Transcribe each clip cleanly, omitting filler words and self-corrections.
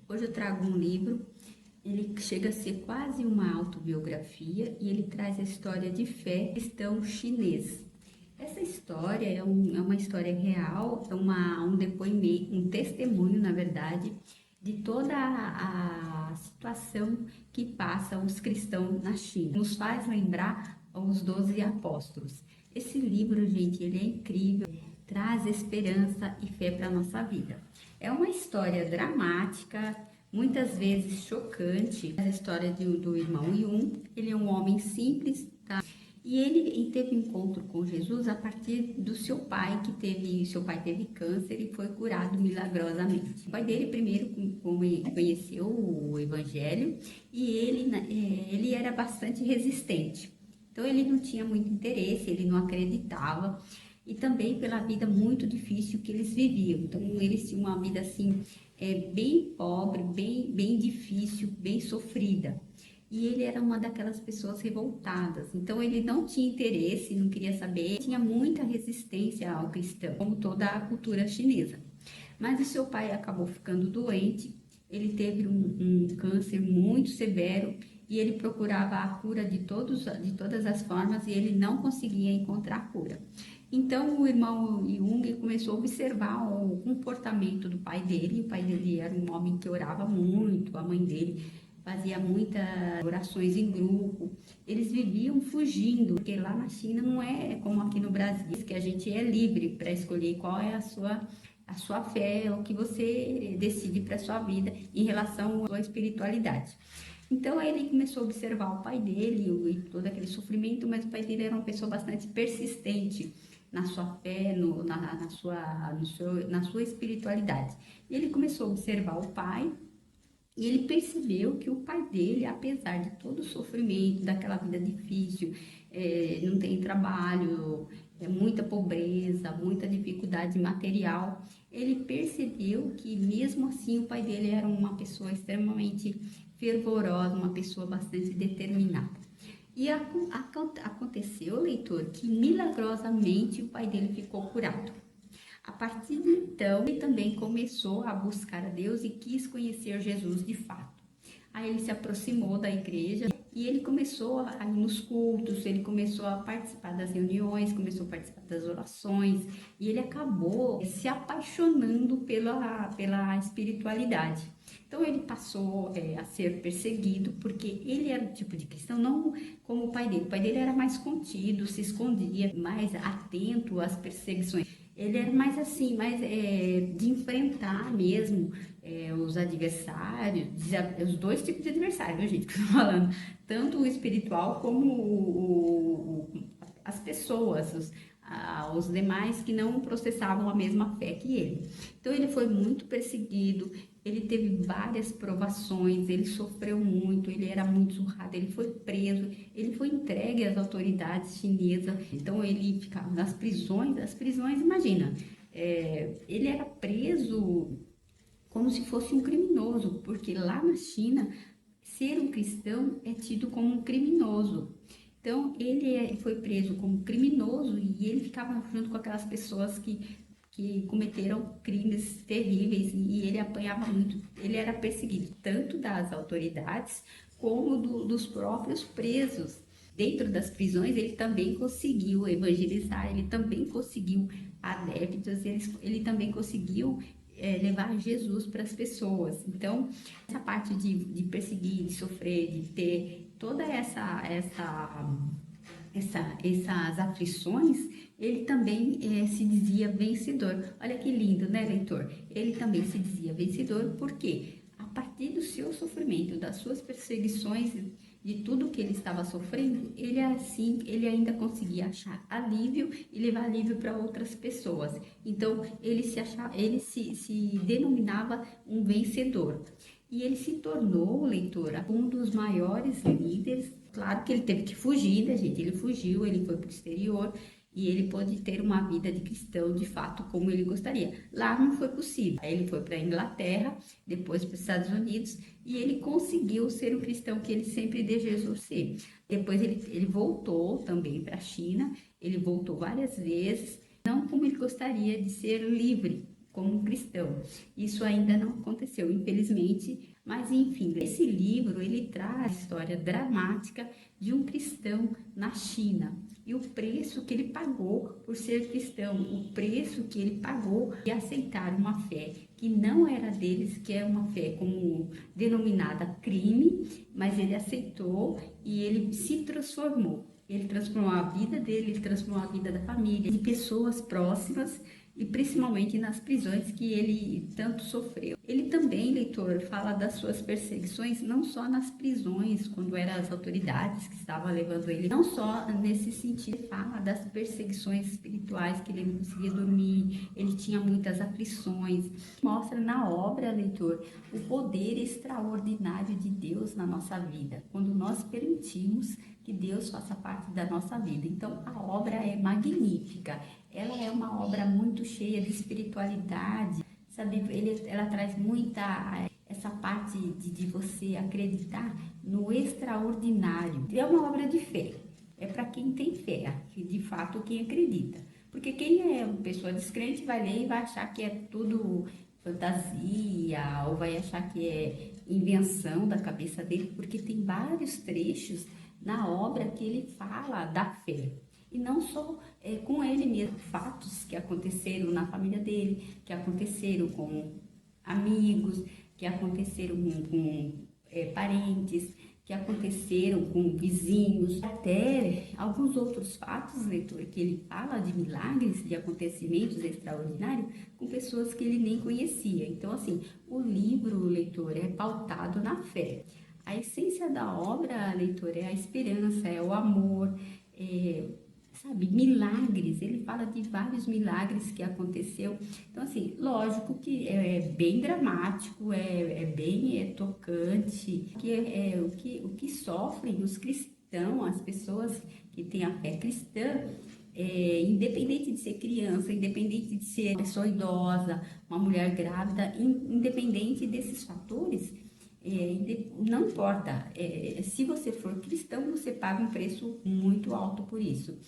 Hoje eu trago um livro, ele chega a ser quase uma autobiografia e ele traz a história de fé cristão chinês. Essa história é uma história real, um depoimento, um testemunho, na verdade, de toda a situação que passa os cristãos na China. Nos faz lembrar os 12 apóstolos. Esse livro, gente, ele é incrível, traz esperança e fé para a nossa vida. É uma história dramática, muitas vezes chocante. A história do irmão Yun. Ele é um homem simples, tá? E ele teve encontro com Jesus a partir do seu pai, seu pai teve câncer e foi curado milagrosamente. O pai dele primeiro conheceu o evangelho e ele era bastante resistente. Então ele não tinha muito interesse, ele não acreditava, e também pela vida muito difícil que eles viviam. Então eles tinham uma vida assim, bem pobre, bem difícil, bem sofrida. E ele era uma daquelas pessoas revoltadas. Então ele não tinha interesse, não queria saber, tinha muita resistência ao cristão, como toda a cultura chinesa. Mas o seu pai acabou ficando doente, ele teve um câncer muito severo e ele procurava a cura de todas as formas e ele não conseguia encontrar a cura. Então o irmão Jung começou a observar o comportamento do pai dele. O pai dele era um homem que orava muito, a mãe dele fazia muitas orações em grupo. Eles viviam fugindo, porque lá na China não é como aqui no Brasil, que a gente é livre para escolher qual é a sua fé, o que você decide para a sua vida em relação à sua espiritualidade. Então ele começou a observar o pai dele e todo aquele sofrimento, mas o pai dele era uma pessoa bastante persistente na sua fé, na sua espiritualidade. E ele começou a observar o pai e ele percebeu que o pai dele, apesar de todo o sofrimento, daquela vida difícil, não tem trabalho, muita pobreza, muita dificuldade material, ele percebeu que mesmo assim o pai dele era uma pessoa extremamente fervorosa, uma pessoa bastante determinada. E aconteceu, leitor, que milagrosamente o pai dele ficou curado. A partir de então, ele também começou a buscar a Deus e quis conhecer Jesus de fato. Aí ele se aproximou da igreja e ele começou a ir nos cultos, ele começou a participar das reuniões, começou a participar das orações e ele acabou se apaixonando pela espiritualidade. Então ele passou a ser perseguido porque ele era o tipo de cristão, não como o pai dele. O pai dele era mais contido, se escondia, mais atento às perseguições. Ele era mais assim, de enfrentar mesmo os adversários, os dois tipos de adversários, viu, gente, que eu tô falando, tanto o espiritual como as pessoas, os demais que não processavam a mesma fé que ele. Então ele foi muito perseguido, ele teve várias provações, ele sofreu muito, ele era muito surrado, ele foi preso, ele foi entregue às autoridades chinesas. Então ele ficava nas prisões, imagina, ele era preso como se fosse um criminoso, porque lá na China ser um cristão é tido como um criminoso. Então ele foi preso como criminoso e ele ficava junto com aquelas pessoas que cometeram crimes terríveis e ele apanhava muito. Ele era perseguido tanto das autoridades como dos próprios presos. Dentro das prisões ele também conseguiu evangelizar, ele também conseguiu adeptos, ele também conseguiu levar Jesus para as pessoas. Então, essa parte de perseguir, de sofrer, de ter toda essas aflições, ele também se dizia vencedor. Olha que lindo, né, leitor? Ele também se dizia vencedor porque a partir do seu sofrimento, das suas perseguições, de tudo que ele estava sofrendo, ele ainda conseguia achar alívio e levar alívio para outras pessoas. Então ele se denominava um vencedor. E ele se tornou, leitora, um dos maiores líderes. Claro que ele teve que fugir, né, gente? Ele fugiu, ele foi para o exterior e ele pôde ter uma vida de cristão de fato como ele gostaria. Lá não foi possível. Aí ele foi para a Inglaterra, depois para os Estados Unidos e ele conseguiu ser o cristão que ele sempre desejou ser. Depois ele voltou também para a China, ele voltou várias vezes, não como ele gostaria de ser livre, como um cristão. Isso ainda não aconteceu, infelizmente, mas enfim, esse livro ele traz a história dramática de um cristão na China e o preço que ele pagou por ser cristão, o preço que ele pagou de aceitar uma fé que não era deles, que é uma fé como denominada crime, mas ele aceitou e ele se transformou. Ele transformou a vida dele, ele transformou a vida da família, de pessoas próximas e principalmente nas prisões que ele tanto sofreu. Ele também, leitor, fala das suas perseguições, não só nas prisões, quando eram as autoridades que estavam levando ele, não só nesse sentido, ele fala das perseguições espirituais, que ele não conseguia dormir, ele tinha muitas aflições. Mostra na obra, leitor, o poder extraordinário de Deus na nossa vida, quando nós permitimos que Deus faça parte da nossa vida. Então, a obra é magnífica, ela é uma obra muito cheia de espiritualidade, sabe? Ela traz muita essa parte de você acreditar no extraordinário. É uma obra de fé, é para quem tem fé, de fato quem acredita. Porque quem é uma pessoa descrente vai ler e vai achar que é tudo fantasia, ou vai achar que é invenção da cabeça dele, porque tem vários trechos na obra que ele fala da fé. E não só com ele mesmo, fatos que aconteceram na família dele, que aconteceram com amigos, que aconteceram com parentes, que aconteceram com vizinhos, até alguns outros fatos, leitor, que ele fala de milagres, de acontecimentos extraordinários com pessoas que ele nem conhecia. Então, assim, o livro, leitor, é pautado na fé. A essência da obra, leitor, é a esperança, é o amor, sabe, milagres. Ele fala de vários milagres que aconteceu. Então, assim, lógico que é bem dramático, é bem tocante, que o que sofrem os cristãos, as pessoas que têm a fé cristã, independente de ser criança, independente de ser pessoa idosa, uma mulher grávida, independente desses fatores, não importa, se você for cristão, você paga um preço muito alto por isso.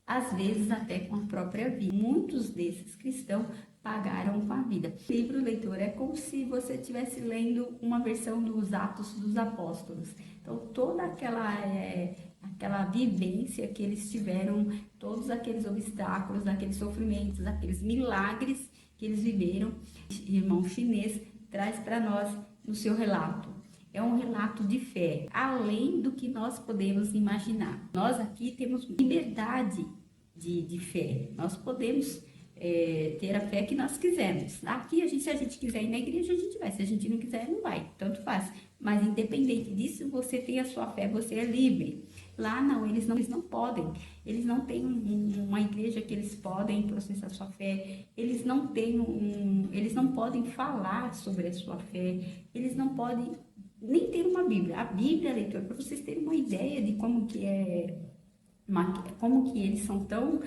Às vezes até com a própria vida. Muitos desses cristãos pagaram com a vida. O livro, leitor, é como se você estivesse lendo uma versão dos Atos dos Apóstolos. Então, toda aquela vivência que eles tiveram, todos aqueles obstáculos, aqueles sofrimentos, aqueles milagres que eles viveram, o irmão chinês traz para nós no seu relato. É um relato de fé, além do que nós podemos imaginar. Nós aqui temos liberdade de fé. Nós podemos ter a fé que nós quisermos. Aqui, se a gente quiser ir na igreja, a gente vai. Se a gente não quiser, não vai. Tanto faz. Mas independente disso, você tem a sua fé, você é livre. Lá não, eles não podem. Eles não têm uma igreja que eles podem processar sua fé. Eles não podem falar sobre a sua fé. Eles não podem nem ter uma Bíblia. A Bíblia, leitor, para vocês terem uma ideia de como que eles são tão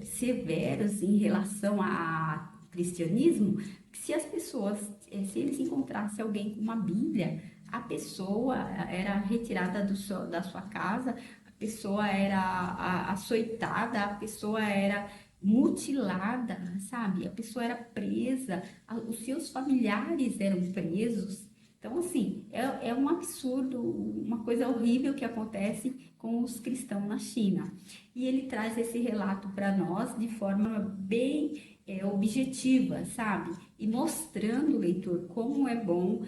severos em relação ao cristianismo, que se as pessoas, se eles encontrassem alguém com uma Bíblia, a pessoa era retirada da sua casa, a pessoa era açoitada, a pessoa era mutilada, sabe? A pessoa era presa, os seus familiares eram presos. Então, assim, é um absurdo, uma coisa horrível que acontece com os cristãos na China. E ele traz esse relato para nós de forma bem objetiva, sabe? E mostrando, leitor, como é bom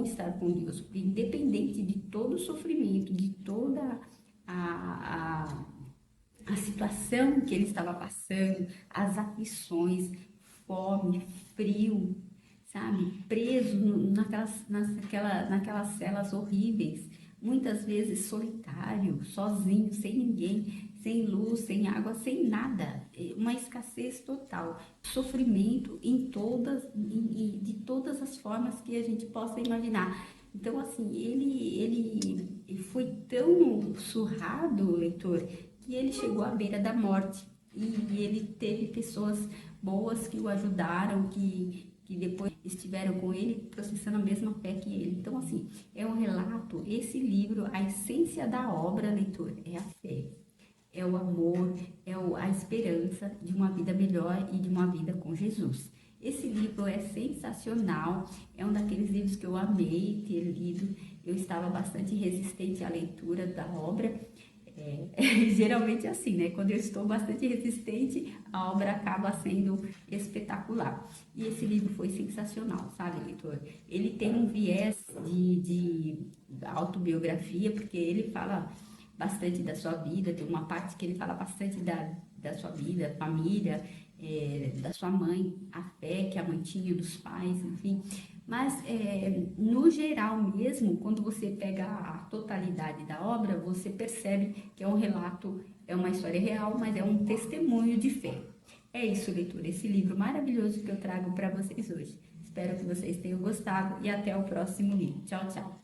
estar com Deus. Porque independente de todo o sofrimento, de toda a situação que ele estava passando, as aflições, fome, frio, sabe, preso naquelas celas horríveis, muitas vezes solitário, sozinho, sem ninguém, sem luz, sem água, sem nada, uma escassez total, sofrimento de todas as formas que a gente possa imaginar. Então, assim, ele foi tão surrado, leitor, que ele chegou à beira da morte. E ele teve pessoas boas que o ajudaram, que depois estiveram com ele processando a mesma fé que ele. Então, assim, é um relato, esse livro, a essência da obra, leitor, é a fé. é o amor, a esperança de uma vida melhor e de uma vida com Jesus. Esse livro é sensacional, é um daqueles livros que eu amei ter lido. Eu estava bastante resistente à leitura da obra. Geralmente é assim, né? Quando eu estou bastante resistente, a obra acaba sendo espetacular. E esse livro foi sensacional, sabe, leitor? Ele tem um viés de autobiografia, porque ele fala bastante da sua vida, tem uma parte que ele fala bastante da sua vida, família, da sua mãe, a fé que a mãe tinha, dos pais, enfim. Mas, no geral mesmo, quando você pega a totalidade da obra, você percebe que é um relato, é uma história real, mas é um testemunho de fé. É isso, leitura, esse livro maravilhoso que eu trago para vocês hoje. Espero que vocês tenham gostado e até o próximo livro. Tchau, tchau!